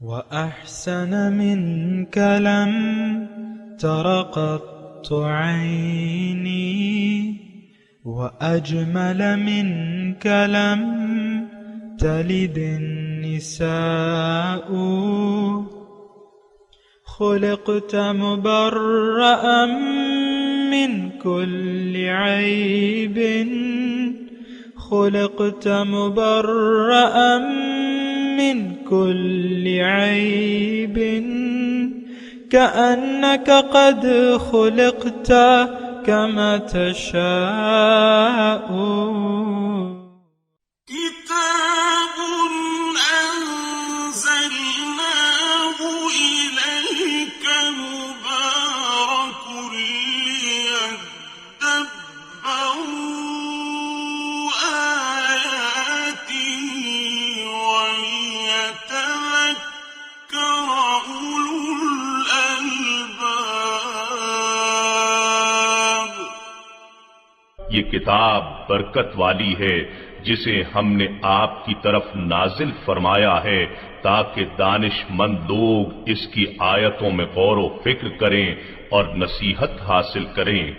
وأحسن منك لم تر قط عيني، وأجمل منك لم تلد النساء. خلقت مبرأ من كل عيب، خلقت مبرأ من كل عيب، كأنك قد خلقت كما تشاء. كتاب أنزلناه إليك مبارك ليدبروا آياته وليتذكر أولو الألباب. یہ کتاب برکت والی ہے جسے ہم نے آپ کی طرف نازل فرمایا ہے تاکہ دانش مند لوگ اس کی آیتوں میں غور و فکر کریں اور نصیحت حاصل کریں۔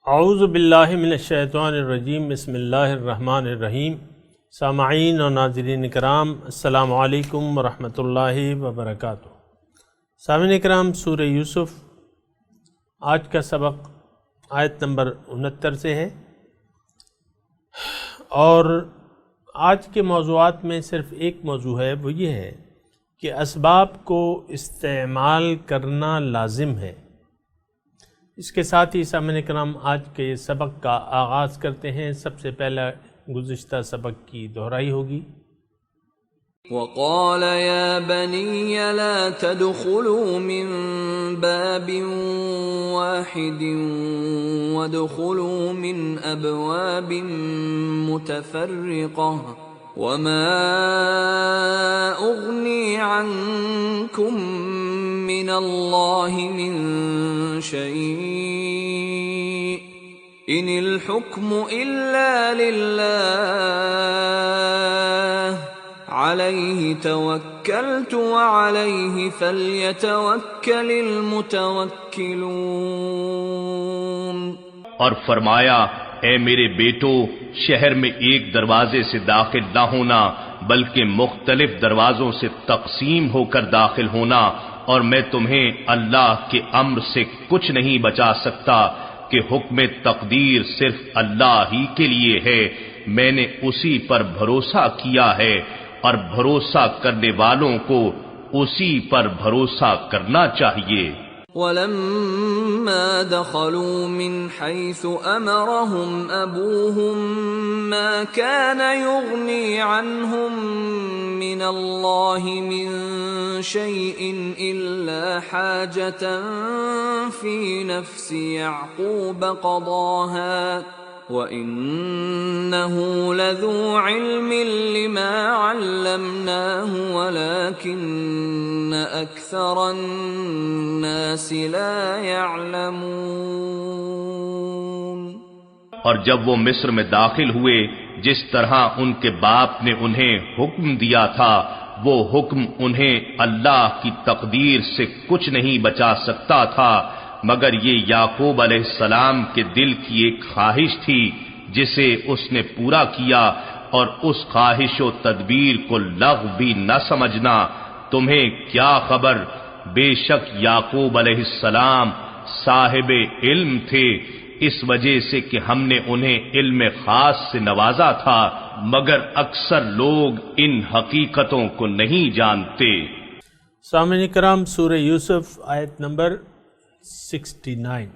اعوذ باللہ من الشیطان الرجیم، بسم اللہ الرحمن الرحیم۔ سامعین اور ناظرین کرام، السلام علیکم ورحمۃ اللہ وبرکاتہ۔ سامعین کرام، سورہ یوسف آج کا سبق آیت نمبر 69 سے ہے، اور آج کے موضوعات میں صرف ایک موضوع ہے، وہ یہ ہے کہ اسباب کو استعمال کرنا لازم ہے۔ اس کے ساتھ ہی سامعین کرام آج کے سبق کا آغاز کرتے ہیں۔ سب سے پہلا گزشتہ سبق کی دہرائی ہوگی۔ وقال يا بني لا تدخلوا من باب واحد وادخلوا من أبواب متفرقة وما أغني عنكم من الله من شيء إن الحكم إلا لله علیہ توکلت وعلیہ فلیتوکل المتوکلون۔ اور فرمایا، اے میرے بیٹو، شہر میں ایک دروازے سے داخل نہ ہونا بلکہ مختلف دروازوں سے تقسیم ہو کر داخل ہونا، اور میں تمہیں اللہ کے امر سے کچھ نہیں بچا سکتا کہ حکم تقدیر صرف اللہ ہی کے لیے ہے، میں نے اسی پر بھروسہ کیا ہے اور بھروسہ کرنے والوں کو اسی پر بھروسہ کرنا چاہیے۔ وَلَمَّا دَخَلُوا مِنْ حَيْثُ أَمَرَهُمْ أَبُوهُمْ مَا كَانَ يُغْنِي عَنْهُمْ مِنَ اللَّهِ مِنْ شَيْءٍ إِلَّا حَاجَةً فِي نَفْسِ يَعْقُوبَ قَضَاهَا وَإِنَّهُ لَذُو عِلْمٍ لِّمَا عَلَّمْنَاهُ وَلَكِنَّ أَكْثَرَ النَّاسِ لَا يَعْلَمُونَ۔ اور جب وہ مصر میں داخل ہوئے، جس طرح ان کے باپ نے انہیں حکم دیا تھا، وہ حکم انہیں اللہ کی تقدیر سے کچھ نہیں بچا سکتا تھا، مگر یہ یعقوب علیہ السلام کے دل کی ایک خواہش تھی جسے اس نے پورا کیا، اور اس خواہش و تدبیر کو لغو بھی نہ سمجھنا۔ تمہیں کیا خبر، بے شک یعقوب علیہ السلام صاحب علم تھے، اس وجہ سے کہ ہم نے انہیں علم خاص سے نوازا تھا، مگر اکثر لوگ ان حقیقتوں کو نہیں جانتے۔ سامعین کرام، سورہ یوسف آیت نمبر 69۔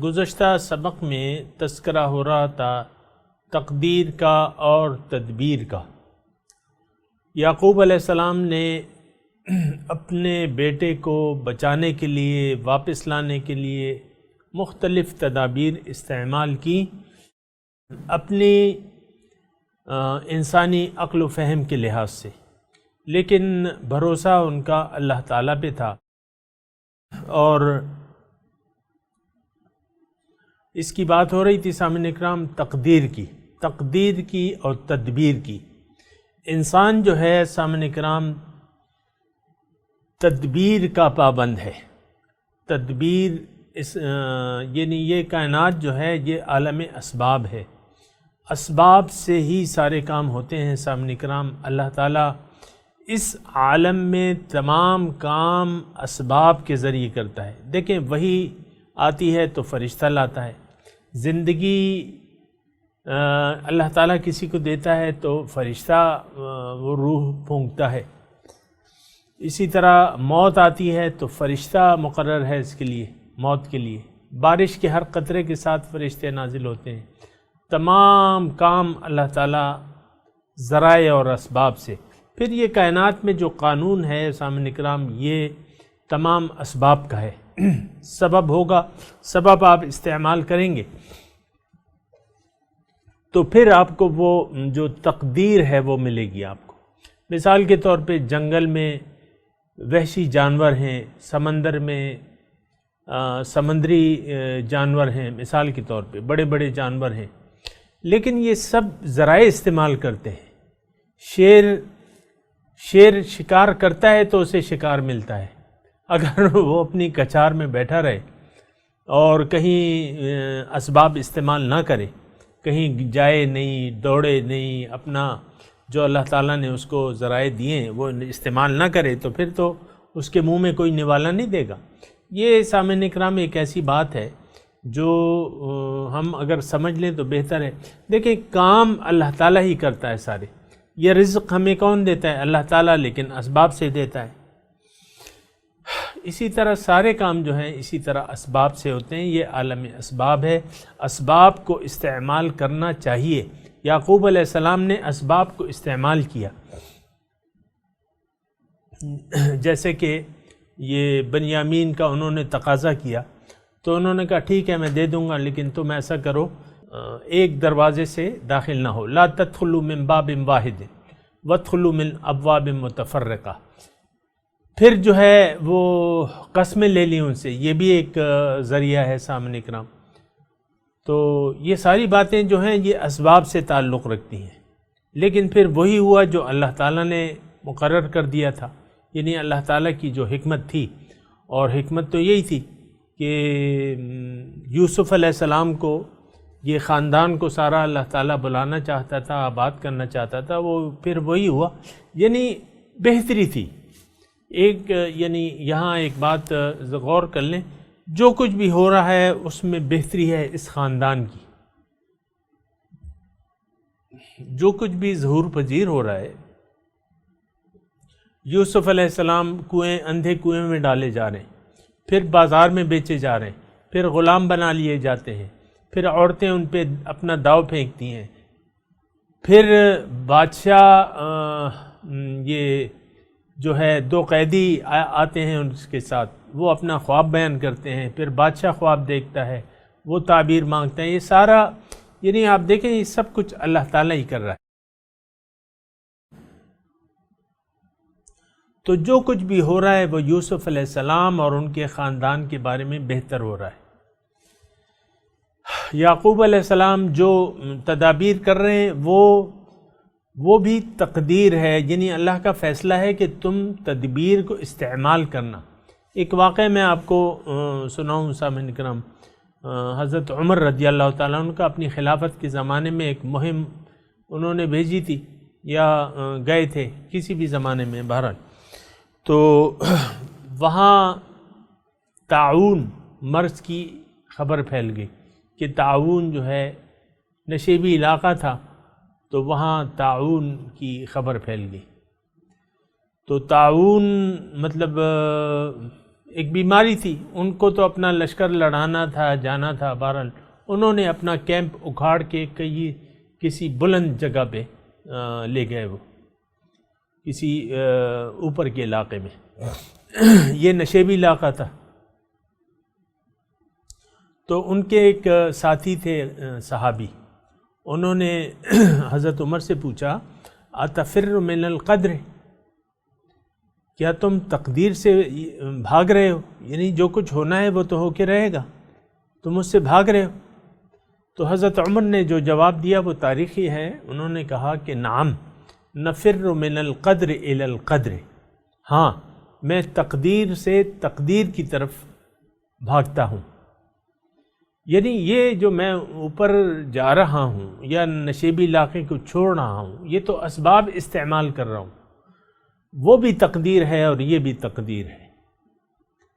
گزشتہ سبق میں تذکرہ ہو رہا تھا تقدیر کا اور تدبیر کا۔ یعقوب علیہ السلام نے اپنے بیٹے کو بچانے کے لیے، واپس لانے کے لیے مختلف تدابیر استعمال کی، اپنی انسانی عقل و فہم کے لحاظ سے، لیکن بھروسہ ان کا اللہ تعالیٰ پہ تھا۔ اور اس کی بات ہو رہی تھی سامعین اکرام تقدیر کی اور تدبیر کی۔ انسان جو ہے سامعین کرام تدبیر کا پابند ہے. تدبیر یعنی یہ کائنات جو ہے یہ عالم اسباب ہے، اسباب سے ہی سارے کام ہوتے ہیں. سامعین کرام اللہ تعالیٰ اس عالم میں تمام کام اسباب کے ذریعے کرتا ہے. دیکھیں وہی آتی ہے تو فرشتہ لاتا ہے، زندگی اللہ تعالیٰ کسی کو دیتا ہے تو فرشتہ وہ روح پھونکتا ہے. اسی طرح موت آتی ہے تو فرشتہ مقرر ہے اس کے لیے، موت کے لیے. بارش کے ہر قطرے کے ساتھ فرشتے نازل ہوتے ہیں. تمام کام اللہ تعالیٰ ذرائع اور اسباب سے. پھر یہ کائنات میں جو قانون ہے سامعین اکرام یہ تمام اسباب کا ہے. سبب ہوگا، سبب آپ استعمال کریں گے تو پھر آپ کو وہ جو تقدیر ہے وہ ملے گی آپ کو. مثال کے طور پہ جنگل میں وحشی جانور ہیں، سمندر میں سمندری جانور ہیں، مثال کے طور پہ بڑے بڑے جانور ہیں، لیکن یہ سب ذرائع استعمال کرتے ہیں. شیر شکار کرتا ہے تو اسے شکار ملتا ہے. اگر وہ اپنی کچار میں بیٹھا رہے اور کہیں اسباب استعمال نہ کرے، کہیں جائے نہیں، دوڑے نہیں، اپنا جو اللہ تعالیٰ نے اس کو ذرائع دیے ہیں وہ استعمال نہ کرے تو پھر تو اس کے منہ میں کوئی نوالا نہیں دے گا. یہ سامعین اکرام ایک ایسی بات ہے جو ہم اگر سمجھ لیں تو بہتر ہے. دیکھیں کام اللہ تعالیٰ ہی کرتا ہے سارے. یہ رزق ہمیں کون دیتا ہے؟ اللہ تعالیٰ، لیکن اسباب سے دیتا ہے. اسی طرح سارے کام جو ہیں اسی طرح اسباب سے ہوتے ہیں. یہ عالم اسباب ہے، اسباب کو استعمال کرنا چاہیے. یعقوب علیہ السلام نے اسباب کو استعمال کیا. جیسے کہ یہ بنیامین کا انہوں نے تقاضا کیا تو انہوں نے کہا ٹھیک ہے میں دے دوں گا، لیکن تم ایسا کرو ایک دروازے سے داخل نہ ہو. لا تدخلوا من باب واحد وادخلوا من ابواب متفرقہ. پھر جو ہے وہ قسمیں لے لی ان سے، یہ بھی ایک ذریعہ ہے سامنے کرام. تو یہ ساری باتیں جو ہیں یہ اسباب سے تعلق رکھتی ہیں، لیکن پھر وہی ہوا جو اللہ تعالیٰ نے مقرر کر دیا تھا. یعنی اللہ تعالیٰ کی جو حکمت تھی، اور حکمت تو یہی تھی کہ یوسف علیہ السلام کو، یہ خاندان کو سارا اللہ تعالیٰ بلانا چاہتا تھا، آباد کرنا چاہتا تھا. وہ پھر وہی ہوا، یعنی بہتری تھی. ایک یعنی یہاں ایک بات غور کر لیں، جو کچھ بھی ہو رہا ہے اس میں بہتری ہے اس خاندان کی. جو کچھ بھی ظہور پذیر ہو رہا ہے، یوسف علیہ السلام اندھے کنویں میں ڈالے جا رہے ہیں، پھر بازار میں بیچے جا رہے ہیں، پھر غلام بنا لیے جاتے ہیں، پھر عورتیں ان پہ اپنا داؤ پھینکتی ہیں، پھر بادشاہ یہ جو ہے 2 قیدی آتے ہیں اس کے ساتھ، وہ اپنا خواب بیان کرتے ہیں، پھر بادشاہ خواب دیکھتا ہے، وہ تعبیر مانگتا ہے. یہ سارا یعنی آپ دیکھیں یہ سب کچھ اللہ تعالیٰ ہی کر رہا ہے. تو جو کچھ بھی ہو رہا ہے وہ یوسف علیہ السلام اور ان کے خاندان کے بارے میں بہتر ہو رہا ہے. یعقوب علیہ السلام جو تدابیر کر رہے ہیں وہ بھی تقدیر ہے، یعنی اللہ کا فیصلہ ہے کہ تم تدبیر کو استعمال کرنا. ایک واقعہ میں آپ کو سناؤں سامعین کرام. حضرت عمر رضی اللہ تعالیٰ عنہ کا اپنی خلافت کے زمانے میں ایک مہم انہوں نے بھیجی تھی یا گئے تھے کسی بھی زمانے میں بہرحال. تو وہاں طاعون مرض کی خبر پھیل گئی کہ طاعون جو ہے نشیبی علاقہ تھا تو وہاں طاعون کی خبر پھیل گئی. تو طاعون مطلب ایک بیماری تھی، ان کو تو اپنا لشکر لڑانا تھا، جانا تھا. بہرحال انہوں نے اپنا کیمپ اکھاڑ کے کسی بلند جگہ پہ لے گئے، وہ کسی اوپر کے علاقے میں. یہ نشیبی علاقہ تھا. تو ان کے ایک ساتھی تھے صحابی، انہوں نے حضرت عمر سے پوچھا اتفر من القدر، کیا تم تقدیر سے بھاگ رہے ہو؟ یعنی جو کچھ ہونا ہے وہ تو ہو کے رہے گا، تم اس سے بھاگ رہے ہو. تو حضرت عمر نے جو جواب دیا وہ تاریخی ہے. انہوں نے کہا کہ نعم، نفر من القدر الی القدر، ہاں میں تقدیر سے تقدیر کی طرف بھاگتا ہوں. یعنی یہ جو میں اوپر جا رہا ہوں یا نشیبی علاقے کو چھوڑ رہا ہوں، یہ تو اسباب استعمال کر رہا ہوں، وہ بھی تقدیر ہے اور یہ بھی تقدیر ہے.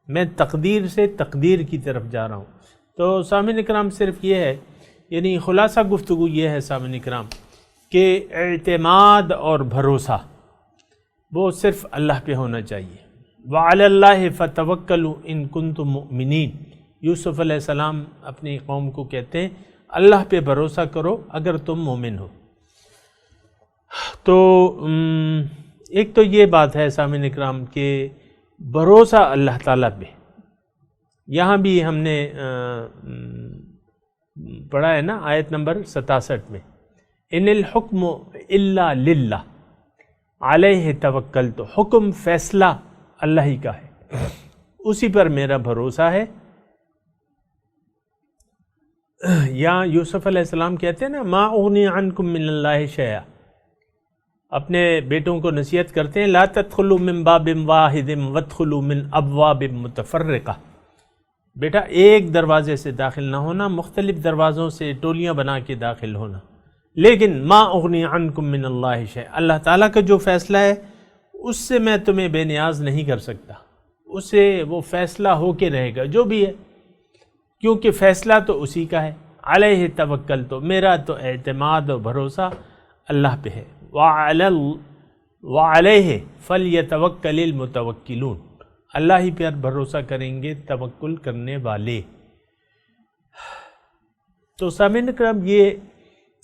میں تقدیر سے تقدیر کی طرف جا رہا ہوں. تو سامعین کرام صرف یہ ہے، یعنی خلاصہ گفتگو یہ ہے سامعین کرام کہ اعتماد اور بھروسہ وہ صرف اللہ پہ ہونا چاہیے. وَعَلَى اللَّهِ فَتَوَكَّلُوا إِن كُنتُم مُؤْمِنِينَ. یوسف علیہ السلام اپنی قوم کو کہتے ہیں اللہ پہ بھروسہ کرو اگر تم مومن ہو. تو ایک تو یہ بات ہے سامعین اکرام کہ بھروسہ اللہ تعالیٰ پہ. یہاں بھی ہم نے پڑھا ہے نا آیت نمبر 67 میں، ان الحکم الا للہ علیہ توکلت. حکم فیصلہ اللہ ہی کا ہے، اسی پر میرا بھروسہ ہے. یا یوسف علیہ السلام کہتے ہیں نا ما اغنی عنکم من اللہ شیئا، اپنے بیٹوں کو نصیحت کرتے ہیں لا تدخلوا من باب واحد وادخلوا من ابواب متفرقہ. بیٹا ایک دروازے سے داخل نہ ہونا، مختلف دروازوں سے ٹولیاں بنا کے داخل ہونا. لیکن ما اغنی عنکم من اللہ شیئا، اللہ تعالیٰ کا جو فیصلہ ہے اس سے میں تمہیں بے نیاز نہیں کر سکتا، اس سے وہ فیصلہ ہو کے رہے گا جو بھی ہے، کیونکہ فیصلہ تو اسی کا ہے. علیہ توکل، تو میرا تو اعتماد و بھروسہ اللہ پہ ہے. وعلیہ فلیتوکل المتوکلون، اللہ ہی پر بھروسہ کریں گے توکل کرنے والے. تو سامعین کرام یہ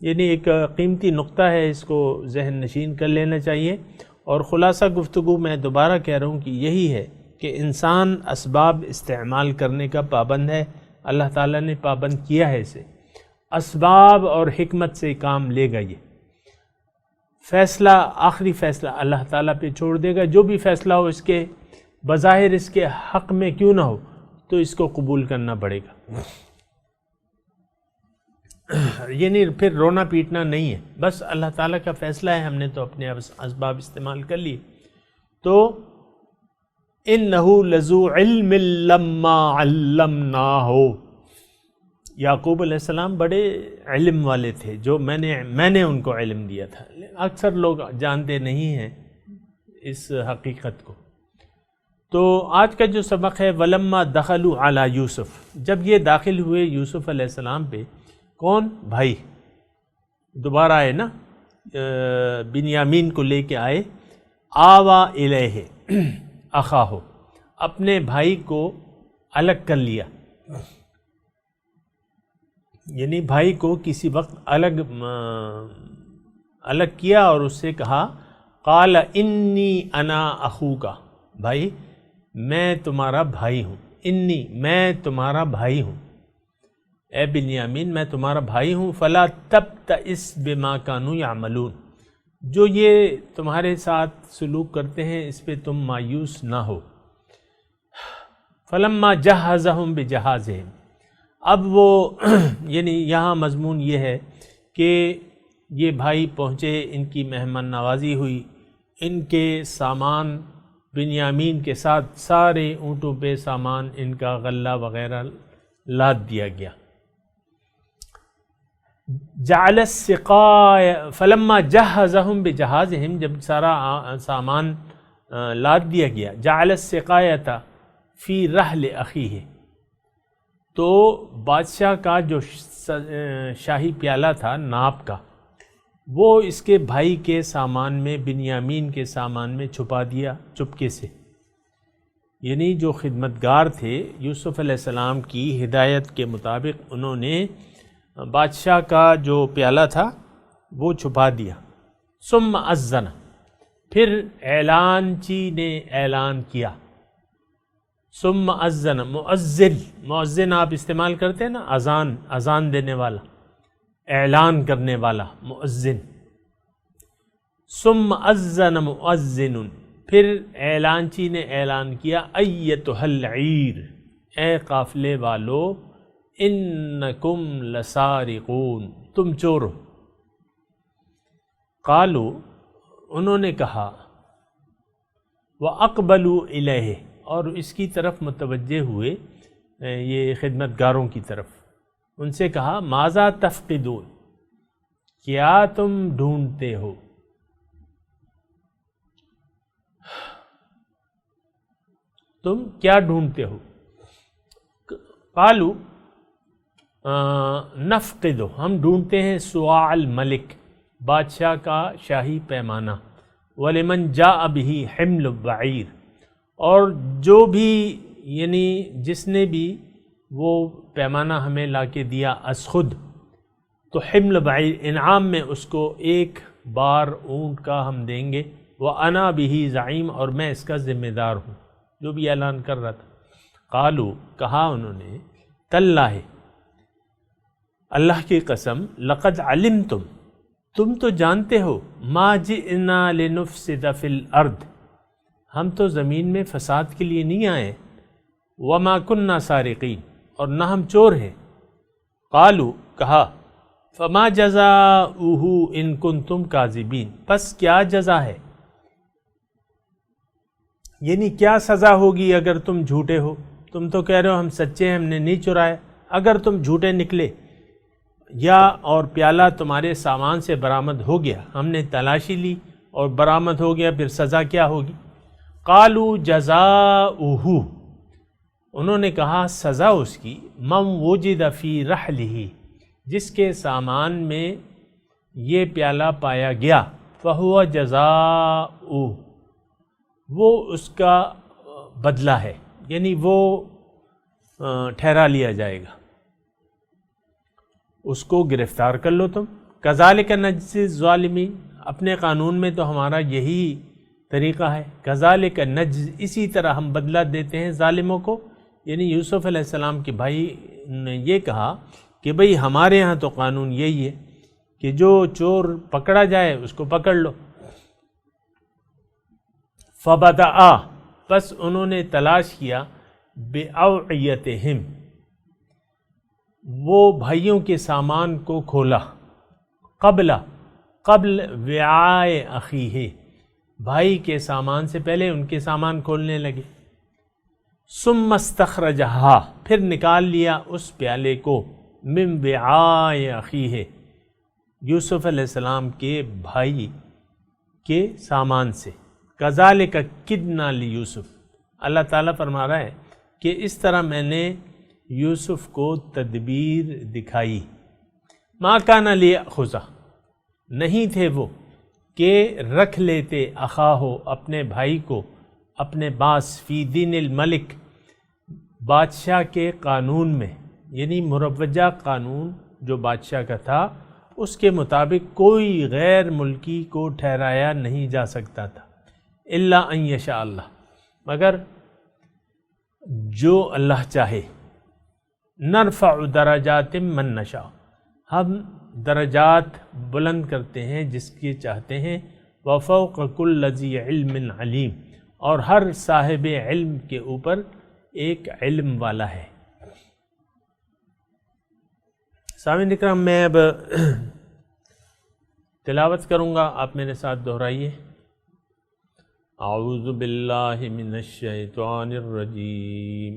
یعنی ایک قیمتی نقطہ ہے، اس کو ذہن نشین کر لینا چاہیے. اور خلاصہ گفتگو میں دوبارہ کہہ رہا ہوں کہ یہی ہے کہ انسان اسباب استعمال کرنے کا پابند ہے، اللہ تعالیٰ نے پابند کیا ہے اسے. اسباب اور حکمت سے کام لے گا. یہ فیصلہ آخری فیصلہ اللہ تعالیٰ پہ چھوڑ دے گا. جو بھی فیصلہ ہو اس کے بظاہر اس کے حق میں کیوں نہ ہو تو اس کو قبول کرنا پڑے گا. یعنی پھر رونا پیٹنا نہیں ہے، بس اللہ تعالیٰ کا فیصلہ ہے، ہم نے تو اپنے اسباب استعمال کر لیے. تو اِنَّهُ لَذُو عِلْمٍ لَمَّا عَلَّمْنَاهُ، یعقوب علیہ السلام بڑے علم والے تھے، جو میں نے ان کو علم دیا تھا. اکثر لوگ جانتے نہیں ہیں اس حقیقت کو. تو آج کا جو سبق ہے وَلَمَّا دَخَلُوا عَلَى یوسف، جب یہ داخل ہوئے یوسف علیہ السلام پہ، کون؟ بھائی دوبارہ آئے نا، بنیامین کو لے کے آئے. آوا الیہ اخاہ، اپنے بھائی کو الگ کر لیا، یعنی بھائی کو کسی وقت الگ کیا اور اس سے کہا قال انی انا اخوک، بھائی میں تمہارا بھائی ہوں. انی میں تمہارا بھائی ہوں، اے بنیامین میں تمہارا بھائی ہوں. فلا تبتئس بما کانوا یعملون، جو یہ تمہارے ساتھ سلوک کرتے ہیں اس پہ تم مایوس نہ ہو. فلما جہزہم بجہازہم، اب وہ یعنی یہاں مضمون یہ ہے کہ یہ بھائی پہنچے، ان کی مہمان نوازی ہوئی، ان کے سامان بنیامین کے ساتھ سارے اونٹوں پہ سامان ان کا غلہ وغیرہ لاد دیا گیا. جعل السقایا فلما جہزہم بجہازہم، جب سارا سامان لاد دیا گیا، جعل السقایۃ فی رحل اخیہ، تو بادشاہ کا جو شاہی پیالہ تھا ناپ کا، وہ اس کے بھائی کے سامان میں، بنیامین کے سامان میں چھپا دیا چپکے سے. یعنی جو خدمتگار تھے یوسف علیہ السلام کی ہدایت کے مطابق، انہوں نے بادشاہ کا جو پیالہ تھا وہ چھپا دیا. ثم اذن، پھر اعلانچی نے اعلان کیا. ثم اذن، مؤذن آپ استعمال کرتے ہیں نا، اذان دینے والا، اعلان کرنے والا مؤذن. ثم اذن مؤذن، پھر اعلانچی نے اعلان کیا ایتھا العیر، اے قافلے والو، انکم لسارقون، تم چور ہو. قالو، انہوں نے کہا وَأَقْبَلُوا إِلَيْهِ، اور اس کی طرف متوجہ ہوئے، یہ خدمت گاروں کی طرف، ان سے کہا ماذا تفقدون، کیا تم ڈھونڈتے ہو؟ تم کیا ڈھونڈتے ہو؟ قالوا نفقد، ہم ڈھونڈتے ہیں سواع الملک، بادشاہ کا شاہی پیمانہ، ولمن جاء به حمل بعیر، اور جو بھی یعنی جس نے بھی وہ پیمانہ ہمیں لا کے دیا از خود، تو حمل بعیر انعام میں اس کو ایک بار اونٹ کا ہم دیں گے، وَأَنَا بِهِ زعیم، اور میں اس کا ذمہ دار ہوں، جو بھی اعلان کر رہا تھا۔ قالو، کہا انہوں نے، تاللہ، اللہ کی قسم، لقد علمتم، تم تو جانتے ہو، ما جئنا لنفسد فی الارض، ہم تو زمین میں فساد کے لیے نہیں آئے، وما کننا سارقین، اور نہ ہم چور ہیں۔ قالو، کہا، فما جزاؤہ ان کنتم کاذبین، پس کیا جزا ہے، یعنی کیا سزا ہوگی اگر تم جھوٹے ہو؟ تم تو کہہ رہے ہو ہم سچے ہیں، ہم نے نہیں چرائے، اگر تم جھوٹے نکلے یا اور پیالہ تمہارے سامان سے برآمد ہو گیا، ہم نے تلاشی لی اور برآمد ہو گیا، پھر سزا کیا ہوگی؟ قالوا جزاؤہ، انہوں نے کہا سزا اس کی، من وجد فی رحلہ، جس کے سامان میں یہ پیالہ پایا گیا، فہو جزاؤہ، وہ اس کا بدلہ ہے، یعنی وہ ٹھہرا لیا جائے گا، اس کو گرفتار کر لو تم۔ کذالک نجزی الظالمین، اپنے قانون میں تو ہمارا یہی طریقہ ہے، کذالک نجزی، اسی طرح ہم بدلہ دیتے ہیں ظالموں کو، یعنی یوسف علیہ السلام کے بھائی نے یہ کہا کہ بھئی ہمارے ہاں تو قانون یہی ہے کہ جو چور پکڑا جائے اس کو پکڑ لو۔ فبدأ، پس انہوں نے تلاش کیا، بأوعیتہم، وہ بھائیوں کے سامان کو کھولا، قبل وعاء اخیہ، بھائی کے سامان سے پہلے ان کے سامان کھولنے لگے۔ ثم استخرجہا، پھر نکال لیا اس پیالے کو، من وعاء اخیہ، یوسف علیہ السلام کے بھائی کے سامان سے۔ کذالک کدنا لیوسف، اللہ تعالیٰ فرما رہا ہے کہ اس طرح میں نے یوسف کو تدبیر دکھائی۔ ما کان لیأخذہ، نہیں تھے وہ کہ رکھ لیتے، اخاہو، اپنے بھائی کو، اپنے باس، فی دین الملک، بادشاہ کے قانون میں، یعنی مروجہ قانون جو بادشاہ کا تھا اس کے مطابق کوئی غیر ملکی کو ٹھہرایا نہیں جا سکتا تھا، الا ان یشاء اللہ، مگر جو اللہ چاہے۔ نرفع درجات من نشاء، ہم درجات بلند کرتے ہیں جس کے چاہتے ہیں، وفوق کل ذی علم علیم، اور ہر صاحب علم کے اوپر ایک علم والا ہے۔ سامعین اکرام، میں اب تلاوت کروں گا، آپ میرے ساتھ دہرائیے۔ اعوذ باللہ من الشیطان الرجیم،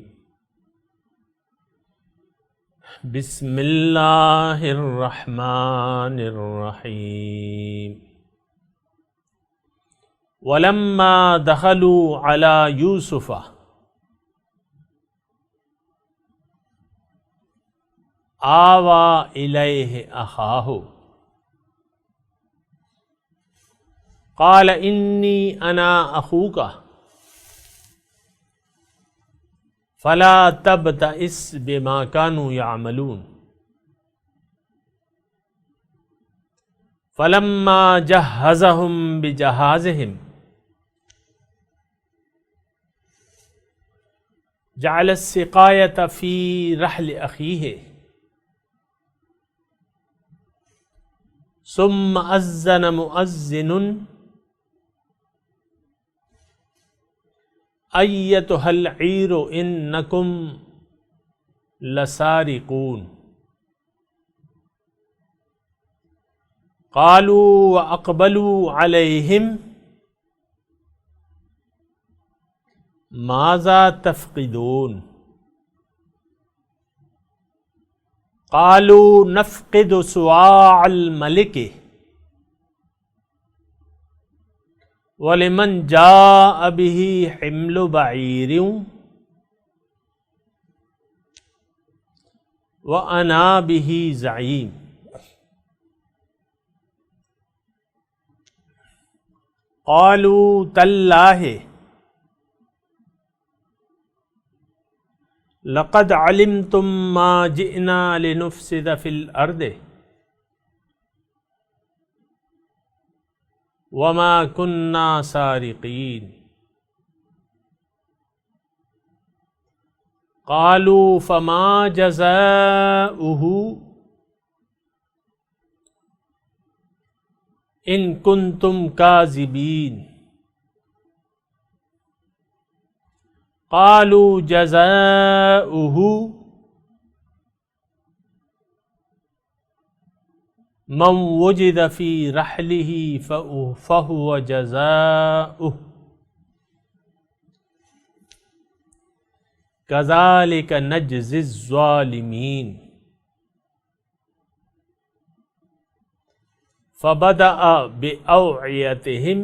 بسم اللہ الرحمن الرحیم۔ وَلَمَّا دَخَلُوا عَلَى يُوسُفَ آوَى إِلَيْهِ أَخَاهُ قَالَ إِنِّي أَنَا أَخُوكَ فَلَا تَبْتَئِسْ بِمَا كَانُوا يَعْمَلُونَ فَلَمَّا جَهَّزَهُمْ بِجَهَازِهِمْ جعل السقاية في رحل أخيه ثم أذن مؤذن أيتها العير إنكم لسارقون قالوا وأقبلوا عليهم ماذا تفقدون قالوا نفقد صواع الملك ولمن جاء به حمل بعير وأنا به زعيم قالوا تالله لقد علمتم ما جئنا لنفسد في الأرض وما كنا سارقين قالوا فما جزاؤه إن كنتم كاذبين قالوا جزاؤه من وجد في رحله فهو جزاؤه كذلك نجزي الظالمين فبدأ بأوعيتهم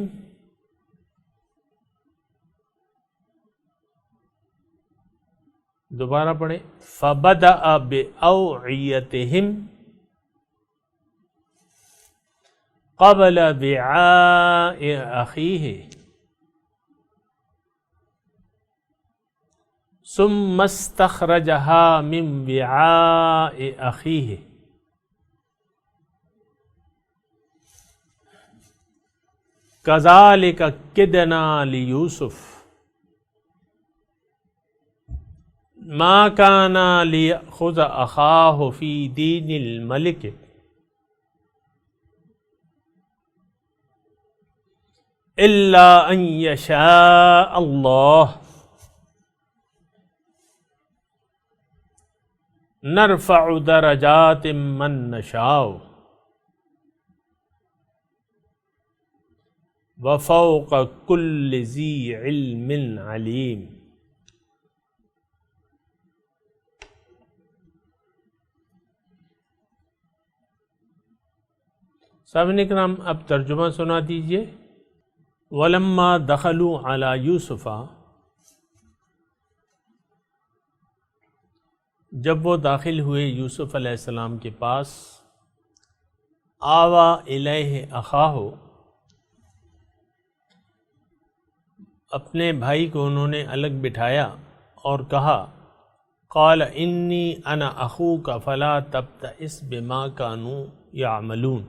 دوبارہ پڑھیں فبدأ بأوعيتهم قبل وعاء أخيه ثم استخرجها من وعاء أخيه كذلك كدنا ليوسف ما كان ليأخذ أخاه في دين الملك إلا أن يشاء الله نرفع درجات من نشاء وفوق كل ذي علم عليم. سامعین کرام اب ترجمہ سنا دیجئے. وَلَمَّا دَخَلُوا عَلَى يُوسُفَ، جب وہ داخل ہوئے یوسف علیہ السلام کے پاس، آوَا إِلَيْهِ أَخَاهُ، اپنے بھائی کو انہوں نے الگ بٹھایا اور کہا قَالَ إِنِّي أَنَا أَخُوكَ فَلَا تَبْتَئِسْ بِمَا كَانُوا يَعْمَلُونَ،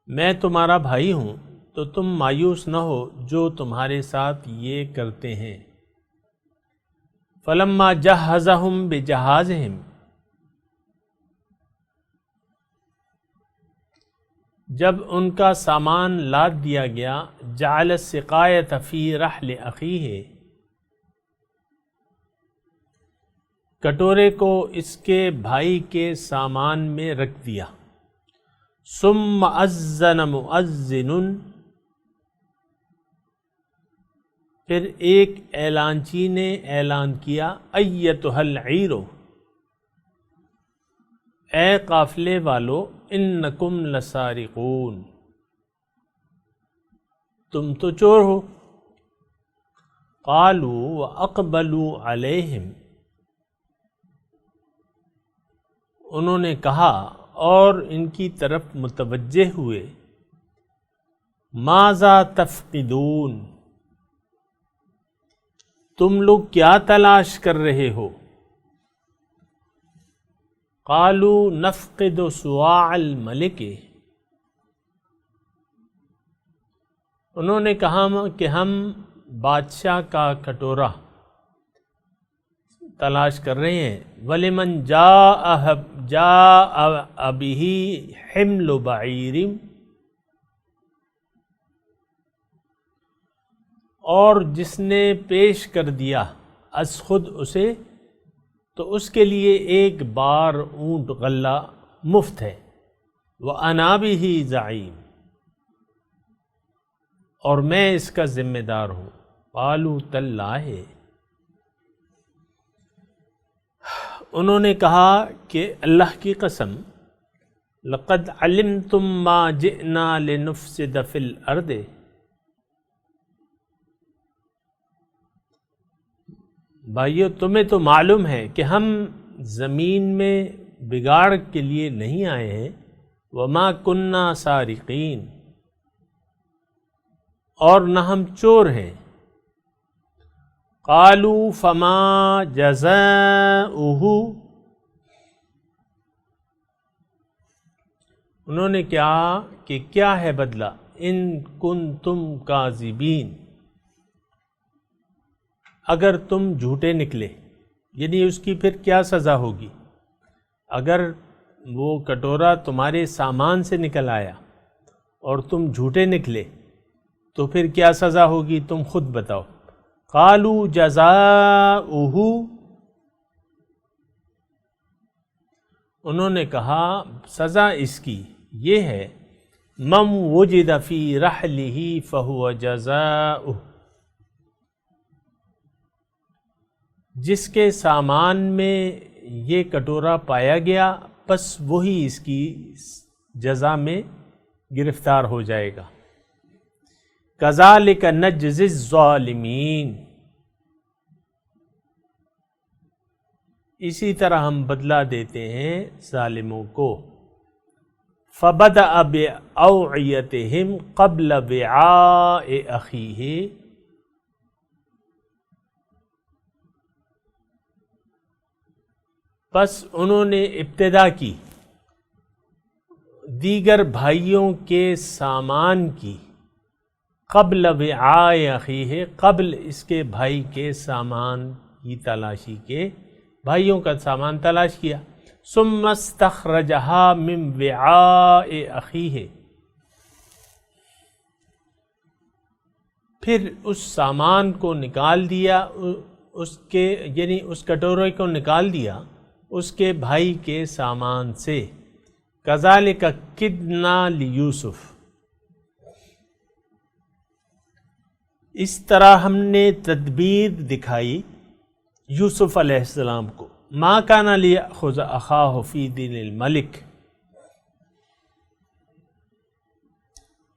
میں تمہارا بھائی ہوں تو تم مایوس نہ ہو جو تمہارے ساتھ یہ کرتے ہیں. فَلَمَّا جَهَّزَهُمْ بِجَهَازِهِمْ، جب ان کا سامان لاد دیا گیا، جعل السقایۃ فی رحل اخیہ، کٹورے کو اس کے بھائی کے سامان میں رکھ دیا. ثم اذن مؤذن، پھر ایک اعلانچی نے اعلان کیا، ایتھا العیر، اے قافلے والو، انکم لسارقون، تم تو چور ہو. قالوا واقبلوا علیہم، انہوں نے کہا اور ان کی طرف متوجہ ہوئے، ماذا تفقدون، تم لوگ کیا تلاش کر رہے ہو. قالوا نفقد صواع الملک، انہوں نے کہا کہ ہم بادشاہ کا کٹورا تلاش کر رہے ہیں. وَلِمَنْ جَاءَ بِهِ حِمْلُ بَعِيرٍ، اور جس نے پیش کر دیا از خود اسے، تو اس کے لیے ایک بار اونٹ غلہ مفت ہے، وَأَنَا بِهِ زعیم، اور میں اس کا ذمہ دار ہوں۔ قالوا تاللہ، انہوں نے کہا کہ اللہ کی قسم، لقد علمتم ما جئنا لنفسد فی الارض، بھائیو تمہیں تو معلوم ہے کہ ہم زمین میں بگاڑ کے لیے نہیں آئے ہیں، وما کننا سارقین، اور نہ ہم چور ہیں۔ قالوا فما جزاؤہ، انہوں نے کہا کہ کیا ہے بدلہ، ان کنتم کاذبین، اگر تم جھوٹے نکلے، یعنی اس کی پھر کیا سزا ہوگی؟ اگر وہ کٹورا تمہارے سامان سے نکل آیا اور تم جھوٹے نکلے تو پھر کیا سزا ہوگی، تم خود بتاؤ۔ قالوا جزاؤہ، انہوں نے کہا سزا اس کی یہ ہے، من وجد فی رحلہ فہو جزاؤہ، جس کے سامان میں یہ کٹورا پایا گیا بس وہی اس کی جزا میں گرفتار ہو جائے گا۔ کذالک نجزی الظالمین، اسی طرح ہم بدلہ دیتے ہیں ظالموں کو۔ فبدأ بأوعیتہم قبل وعاء اخیہ، پس انہوں نے ابتدا کی دیگر بھائیوں کے سامان کی، قبل وعاء اخیہ، قبل اس کے بھائی کے سامان کی تلاشی کے، بھائیوں کا سامان تلاش کیا۔ ثم استخرجہا من وعاء اخیہ، پھر اس سامان کو نکال دیا، اس کے یعنی اس کٹورے کو نکال دیا اس کے بھائی کے سامان سے۔ کذالک کدنا لیوسف، اس طرح ہم نے تدبیر دکھائی یوسف علیہ السلام کو۔ ما کان لیأخذ اخاہ فی دین الملک،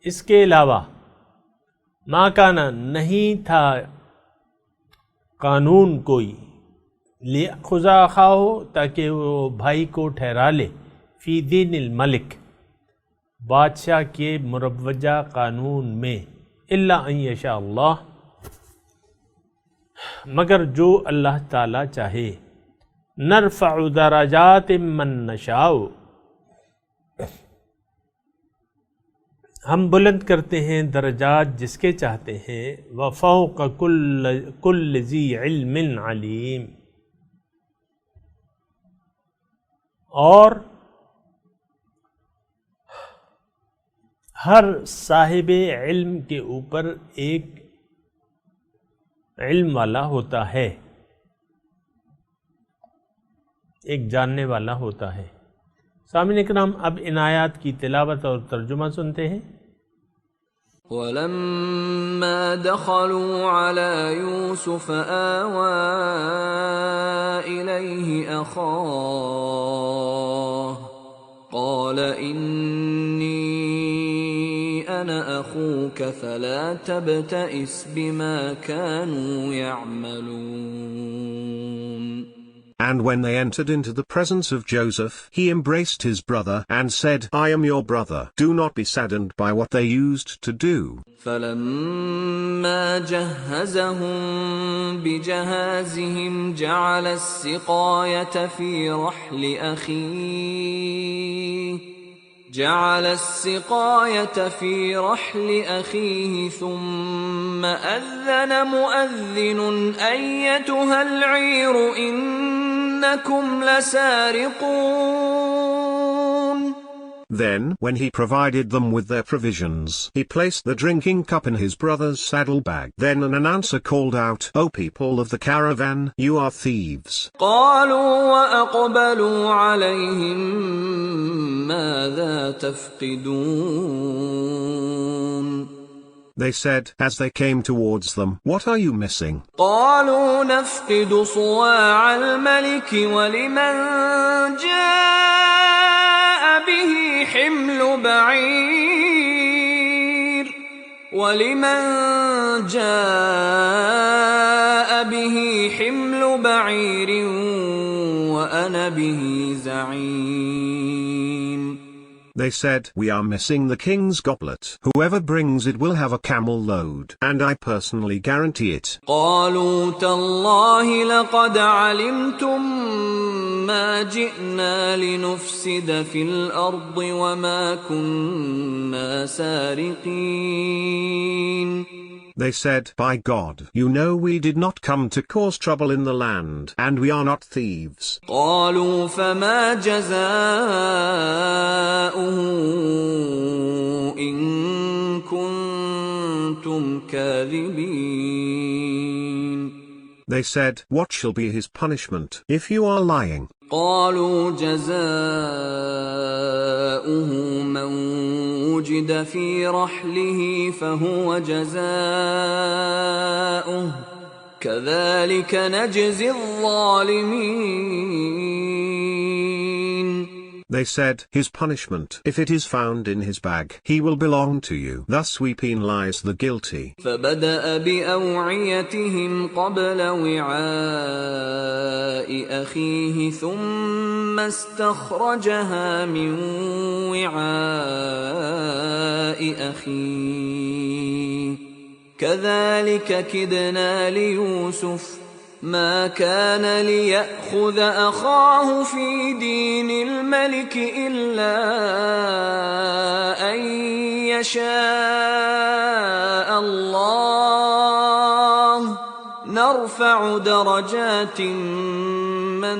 اس کے علاوہ ما کان نہیں تھا قانون کوئی، لیأخذ اخاہ تاکہ وہ بھائی کو ٹھہرا لے، فی دین الملک بادشاہ کے مروجہ قانون میں، الا ان یشاء اللہ مگر جو اللہ تعالی چاہے، نرفع درجات من نشاء ہم بلند کرتے ہیں درجات جس کے چاہتے ہیں، وفوق کل ذی علم علیم اور ہر صاحب علم کے اوپر ایک علم والا ہوتا ہے، ایک جاننے والا ہوتا ہے۔ سامعین اکرام، اب ان آیات کی تلاوت اور ترجمہ سنتے ہیں۔ وَلَمَّا دَخَلُوا عَلَى يُوسُفَ آوَى إِلَيْهِ أَخَاهُ قَالَ إِنِّي أَنَا أَخُوكَ فَلَا تَبْتَئِسْ بِمَا كَانُوا يَعْمَلُونَ. And when they entered into the presence of Joseph, he embraced his brother and said, I am your brother. Do not be saddened by what they used to do. فَلَمَّا جَهَّزَهُم بِجَهَازِهِمْ جعل السقاية في رحل أخيه ثم أذن مؤذن أيتها العير إنكم لسارقون. Then, when he provided them with their provisions, he placed the drinking cup in his brother's saddlebag. Then an announcer called out, "O people of the caravan, you are thieves." قالوا وأقبلوا عليهم ماذا تفقدون. They said, as they came towards them, "What are you missing?" قالوا نفقد صواع الملك ولمن جاء به حمل بعير وأنا به Zaeem. They said, "We are missing the king's goblet. Whoever brings it will have a camel load, and I personally guarantee it." قالوا تالله لقد علمتم ما جئنا لنفسد في الأرض وما كنا سارقين. They said, "By God, you know we did not come to cause trouble in the land, and we are not thieves." قالوا فما جزاؤه إن كنتم كاذبين. They said, "What shall be his punishment, if you are lying?" قالوا جزاؤه من وجد في رحله فهو جزاؤه كذلك نجزي الظالمين. They said, "His punishment, if it is found in his bag, he will belong to you. Thus we penalize the guilty." فبدأ بأوعيتهم قبل وعاء أخيه ثم استخرجها من وعاء أخيه كذلك كدنا ليوسف ما كان ليأخذ أخاه في دين الملك إلا أن يشاء الله نرفع درجات من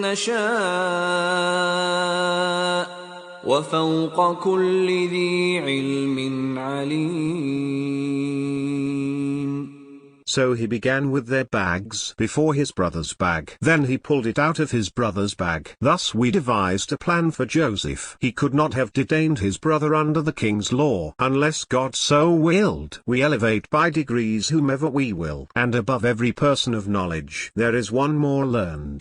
نشاء وفوق كل ذي علم عليم. So he began with their bags before his brother's bag. Then he pulled it out of his brother's bag. Thus we devised a plan for Joseph. He could not have detained his brother under the king's law, unless God so willed. We elevate by degrees whomever we will, and above every person of knowledge there is one more learned.